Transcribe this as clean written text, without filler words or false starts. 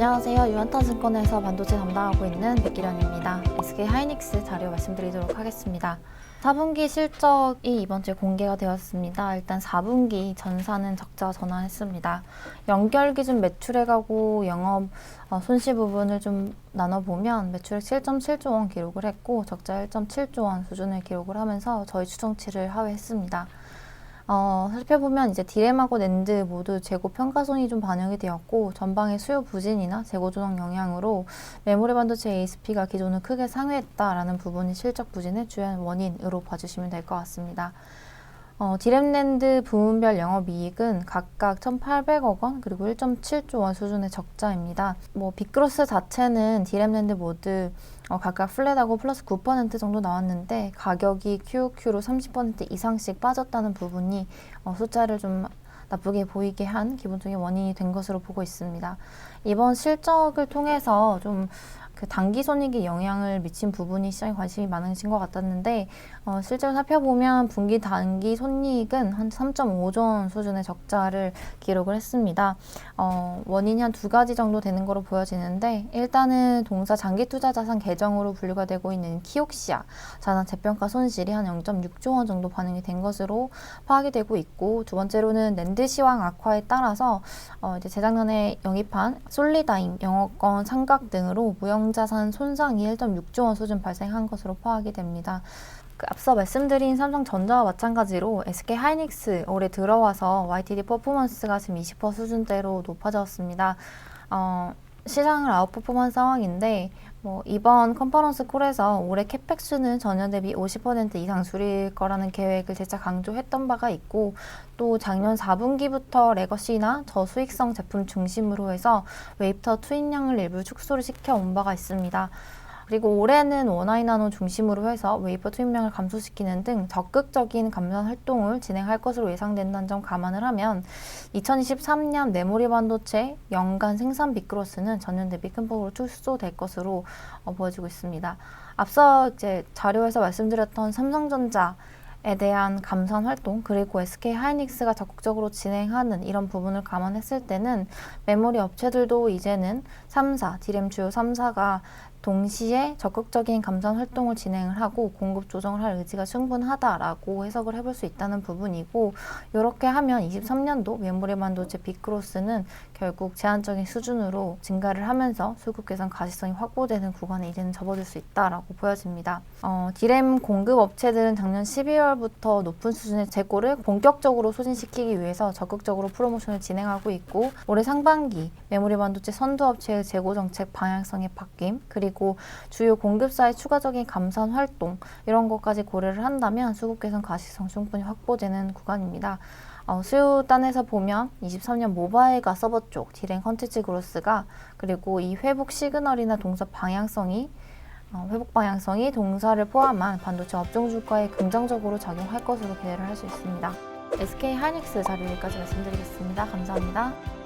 안녕하세요. 유한타증권에서 반도체 담당하고 있는 백기련입니다. SK하이닉스 자료 말씀드리도록 하겠습니다. 4분기 실적이 이번 주에 공개가 되었습니다. 일단 4분기 전사는 적자 전환했습니다. 연결 기준 매출액하고 영업 손실 부분을 좀 나눠보면 매출액 7.7조 원 기록을 했고 적자 1.7조 원 수준을 기록을 하면서 저희 추정치를 하회했습니다. 살펴보면 이제 디램하고 낸드 모두 재고 평가손이 좀 반영이 되었고 전방의 수요 부진이나 재고 조정 영향으로 메모리 반도체 ASP가 기존을 크게 상회했다라는 부분이 실적 부진의 주요한 원인으로 봐주시면 될 것 같습니다. 디램 낸드 부문별 영업이익은 각각 1,800억 원 그리고 1.7조 원 수준의 적자입니다. 빅그로스 자체는 디램 낸드 모두 각각 플랫하고 플러스 9% 정도 나왔는데 가격이 QOQ로 30% 이상씩 빠졌다는 부분이 숫자를 좀 나쁘게 보이게 한 기본적인 원인이 된 것으로 보고 있습니다. 이번 실적을 통해서 좀 단기 손익에 영향을 미친 부분이 시장에 관심이 많으신 것 같았는데 실제로 살펴보면 분기 단기 손익은 한 3.5조 원 수준의 적자를 기록을 했습니다. 원인이 한 두 가지 정도 되는 것으로 보여지는데 일단은 동사 장기투자자산 계정으로 분류가 되고 있는 키옥시아 자산 재평가 손실이 한 0.6조 원 정도 반영이 된 것으로 파악이 되고 있고 두 번째로는 낸드 시황 악화에 따라서 이제 재작년에 영입한 솔리다임 영업권 상각 등으로 무형자산 손상이 1.6조 원 수준 발생한 것으로 파악이 됩니다. 앞서 말씀드린 삼성전자와 마찬가지로 SK하이닉스 올해 들어와서 YTD 퍼포먼스가 지금 20% 수준대로 높아졌습니다. 시장을 아웃퍼폼한 상황인데 이번 컨퍼런스 콜에서 올해 캐펙스는 전년 대비 50% 이상 줄일 거라는 계획을 재차 강조했던 바가 있고 또 작년 4분기부터 레거시나 저수익성 제품 중심으로 해서 웨이터 투입량을 일부 축소를 시켜온 바가 있습니다. 그리고 올해는 원화이 나노 중심으로 해서 웨이퍼 투입량을 감소시키는 등 적극적인 감산 활동을 진행할 것으로 예상된다는 점 감안을 하면 2023년 메모리 반도체 연간 생산 빅그로스는 전년 대비 큰 폭으로 축소될 것으로 보여지고 있습니다. 앞서 이제 자료에서 말씀드렸던 삼성전자에 대한 감산 활동 그리고 SK하이닉스가 적극적으로 진행하는 이런 부분을 감안했을 때는 메모리 업체들도 이제는 3사, 디램 주요 3사가 동시에 적극적인 감산 활동을 진행을 하고 공급 조정을 할 의지가 충분하다라고 해석을 해볼 수 있다는 부분이고 이렇게 하면 23년도 메모리 반도체 빅그로스는 결국 제한적인 수준으로 증가를 하면서 수급 개선 가시성이 확보되는 구간에 이제는 접어들 수 있다라고 보여집니다. 디램 공급 업체들은 작년 12월부터 높은 수준의 재고를 본격적으로 소진시키기 위해서 적극적으로 프로모션을 진행하고 있고 올해 상반기 메모리 반도체 선두 업체의 재고 정책 방향성의 바뀜 그리고 주요 공급사의 추가적인 감산 활동 이런 것까지 고려를 한다면 수급 개선 가시성 충분히 확보되는 구간입니다. 수요단에서 보면 23년 모바일과 서버 쪽 디램 컨텐츠 그로스가 그리고 이 회복 시그널이나 동사 방향성이 회복 방향성이 동사를 포함한 반도체 업종 주가에 긍정적으로 작용할 것으로 기대를 할 수 있습니다. SK하이닉스 자료 여기까지 말씀드리겠습니다. 감사합니다.